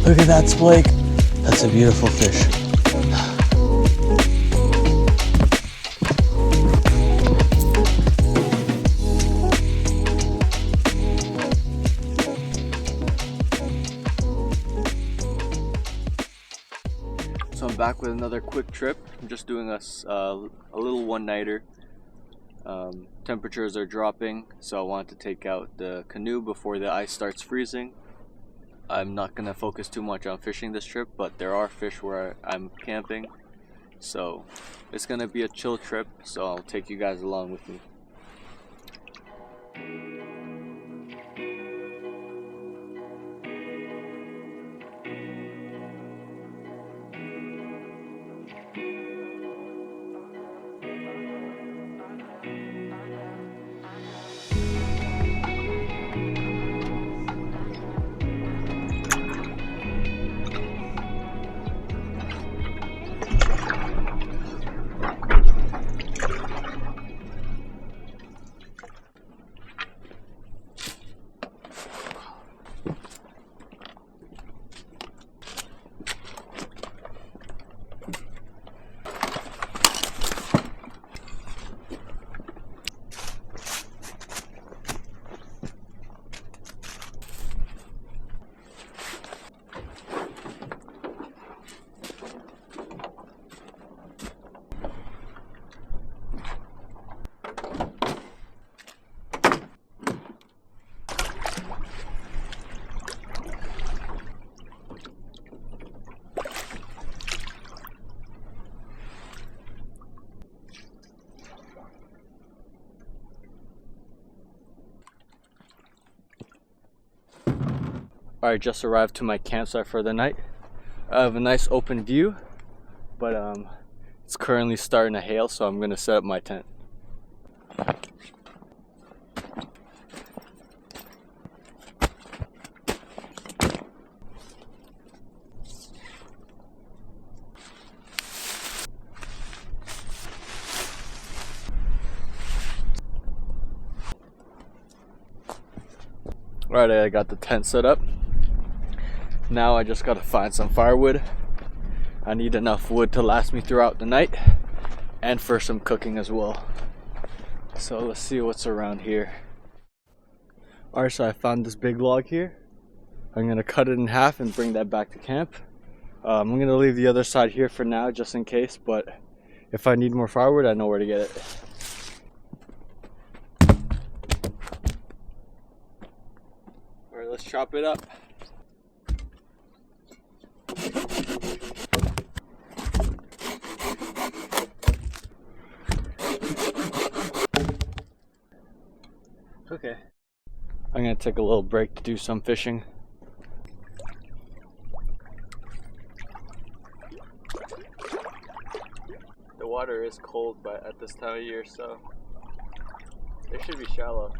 Look at that, Splake. That's a beautiful fish. So I'm back with another quick trip. I'm just doing a little one-nighter. Temperatures are dropping, so I want to take out the canoe before the ice starts freezing. I'm not going to focus too much on fishing this trip, but there are fish where I'm camping. So it's going to be a chill trip, so I'll take you guys along with me. Alright, just arrived to my campsite for the night. I have a nice open view, but it's currently starting to hail, so I'm gonna set up my tent. Alright, I got the tent set up. Now I just gotta find some firewood. I need enough wood to last me throughout the night and for some cooking as well. So let's see what's around here. Alright, so I found this big log here. I'm gonna cut it in half and bring that back to camp. I'm gonna leave the other side here for now just in case, but if I need more firewood, I know where to get it. Alright, let's chop it up. Okay. I'm gonna take a little break to do some fishing. The water is cold, but at this time of year, so it should be shallow.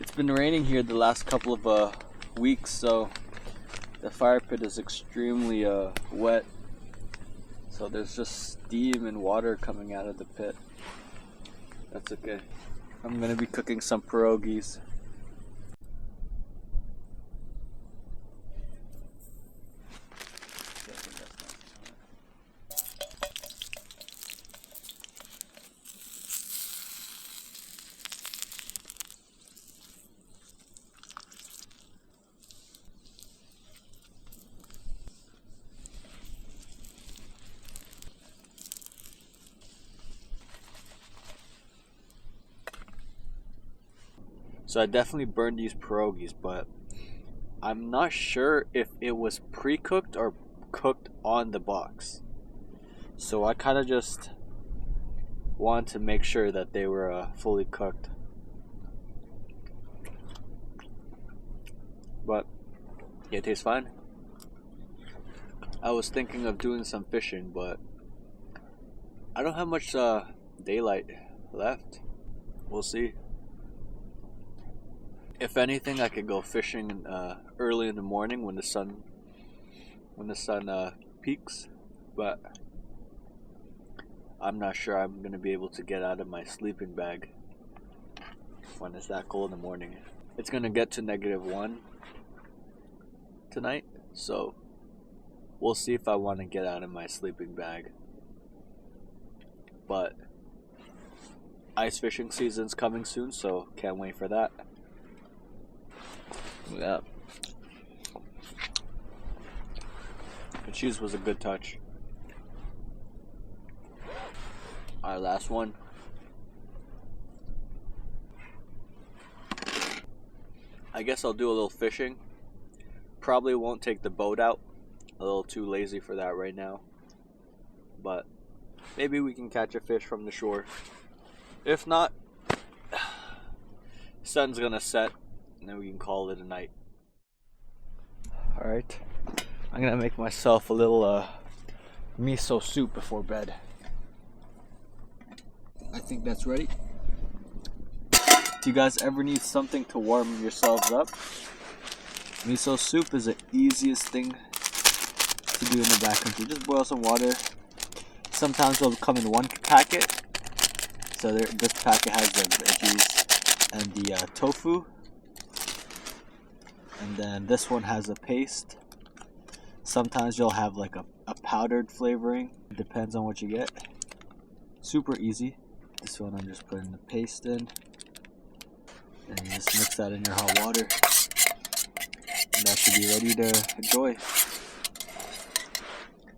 It's been raining here the last couple of weeks, so the fire pit is extremely wet. So there's just steam and water coming out of the pit. That's okay. I'm gonna be cooking some pierogies. So I definitely burned these pierogies, but I'm not sure if it was pre-cooked or cooked on the box. So I kind of just wanted to make sure that they were fully cooked. But It tastes fine. I was thinking of doing some fishing, but I don't have much daylight left. We'll see. If anything, I could go fishing early in the morning when the sun peaks, but I'm not sure I'm gonna be able to get out of my sleeping bag when it's that cold in the morning. It's gonna get to -1 tonight, so we'll see if I want to get out of my sleeping bag. But ice fishing season's coming soon, so can't wait for that. Yeah. The cheese was a good touch. Alright, last one. I guess I'll do a little fishing. Probably won't take the boat out. A little too lazy for that right now. But maybe we can catch a fish from the shore. If not, sun's gonna set and then we can call it a night. Alright, I'm gonna make myself a little miso soup before bed. I think that's ready. Do you guys ever need something to warm yourselves up? Miso soup is the easiest thing to do in the backcountry. Just boil some water. Sometimes it'll come in one packet. So this packet has the veggies and the tofu. And then this one has a paste. Sometimes you'll have like a powdered flavoring. It depends on what you get. Super easy. This one I'm just putting the paste in. And you just mix that in your hot water. And that should be ready to enjoy.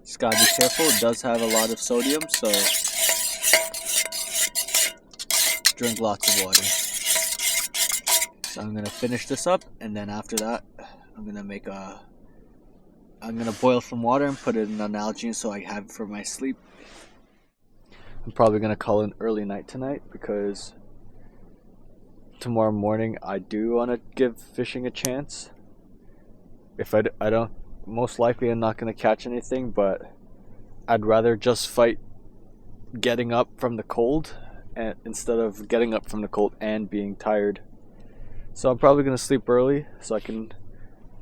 Just gotta be careful. It does have a lot of sodium, so drink lots of water. So I'm gonna finish this up, and then after that, I'm gonna boil some water and put it in an Nalgene so I have it for my sleep. I'm probably gonna call it an early night tonight because tomorrow morning I do want to give fishing a chance. If I don't, most likely I'm not gonna catch anything, but I'd rather just fight getting up from the cold and instead of getting up from the cold and being tired. So I'm probably gonna sleep early so I can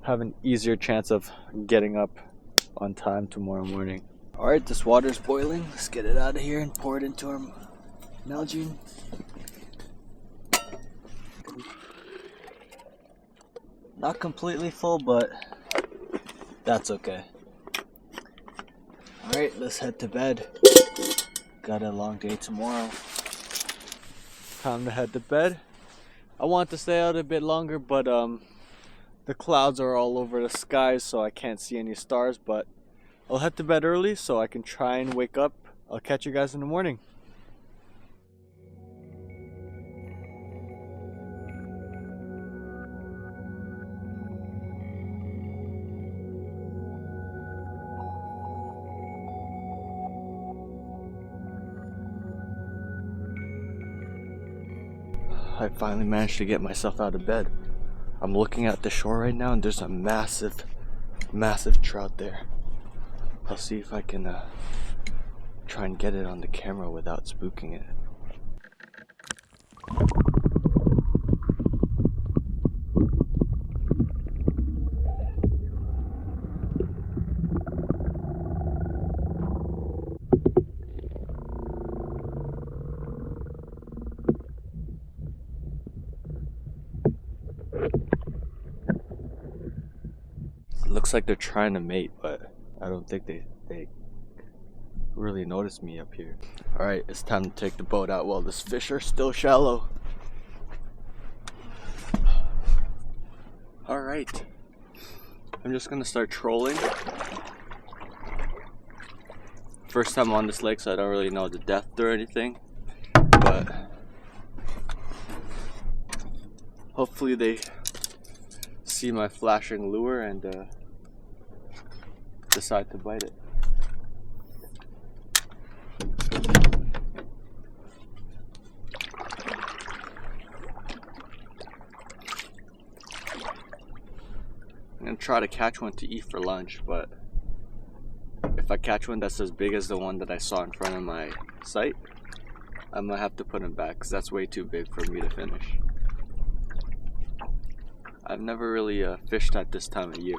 have an easier chance of getting up on time tomorrow morning. Alright, this water's boiling. Let's get it out of here and pour it into our Nalgene. Not completely full, but that's okay. Alright, let's head to bed. Got a long day tomorrow. Time to head to bed. I want to stay out a bit longer, but the clouds are all over the skies, so I can't see any stars, but I'll head to bed early so I can try and wake up. I'll catch you guys in the morning. I finally managed to get myself out of bed. I'm looking at the shore right now and there's a massive trout there. I'll see if I can try and get it on the camera without spooking it. Looks like they're trying to mate, but I don't think they really noticed me up here. Alright, it's time to take the boat out while these fish are still shallow. Alright, I'm just gonna start trolling. First time on this lake, so I don't really know the depth or anything, but hopefully they see my flashing lure and decide to bite it. I'm gonna try to catch one to eat for lunch, but if I catch one that's as big as the one that I saw in front of my site, I'm gonna have to put him back because that's way too big for me to finish. I've never really fished at this time of year.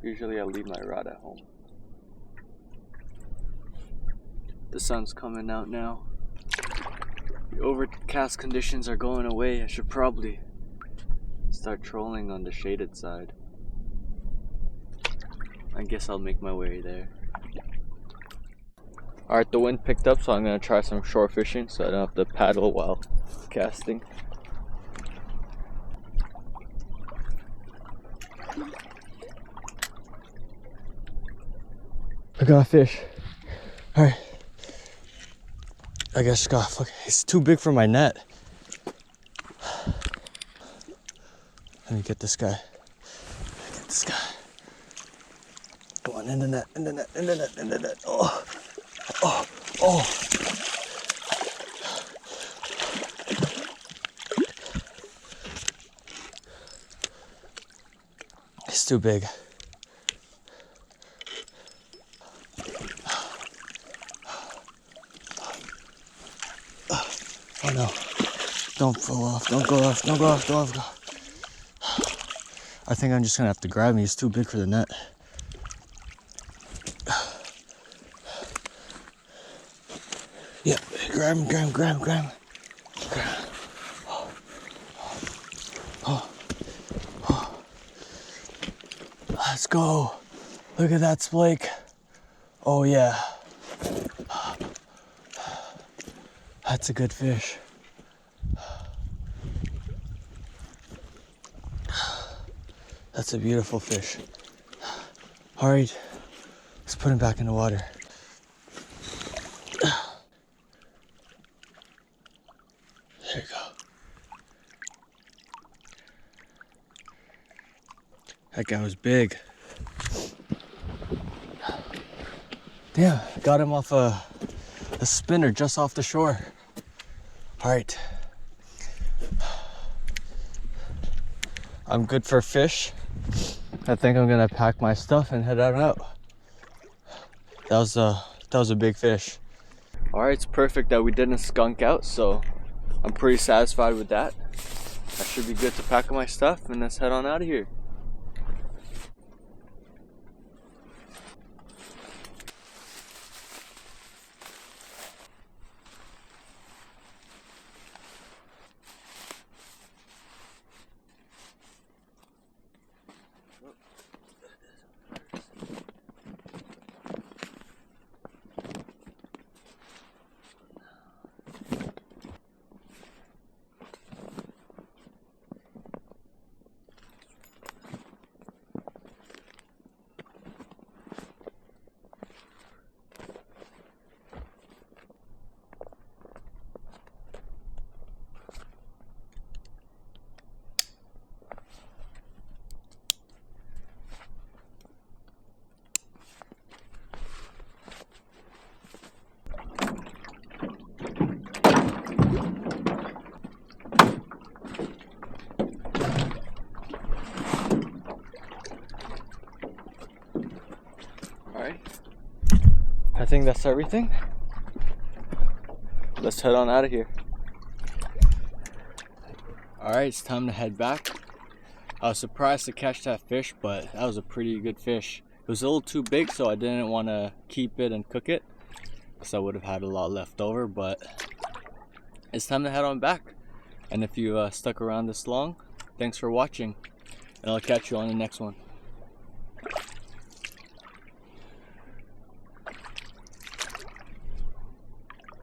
Usually I leave my rod at home. The sun's coming out now. The overcast conditions are going away. I should probably start trolling on the shaded side. I guess I'll make my way there. Alright, the wind picked up, so I'm gonna try some shore fishing so I don't have to paddle while casting. I got a fish. Alright. I guess fuck, it's too big for my net. Let me get this guy. Get this guy. Go on, in the net, in the net, in the net, in the net. Oh, oh, oh. It's too big. Oh no. Don't fall off, don't go off, don't go off, go off, go off. I think I'm just gonna have to grab him. He's too big for the net. Yep, grab him, grab him, grab him, grab him. Oh. Oh. Oh. Let's go. Look at that splake. Oh yeah. That's a good fish. That's a beautiful fish. All right, let's put him back in the water. There you go. That guy was big. Damn, got him off a spinner just off the shore. All right. I'm good for fish. I think I'm gonna pack my stuff and head on out. That was a big fish. All right, it's perfect that we didn't skunk out, so I'm pretty satisfied with that. I should be good to pack my stuff and let's head on out of here. I think that's everything. Let's head on out of here. Alright, it's time to head back. I was surprised to catch that fish, but that was a pretty good fish. It was a little too big, so I didn't want to keep it and cook it, because I would have had a lot left over, but it's time to head on back. And if you stuck around this long, thanks for watching, and I'll catch you on the next one.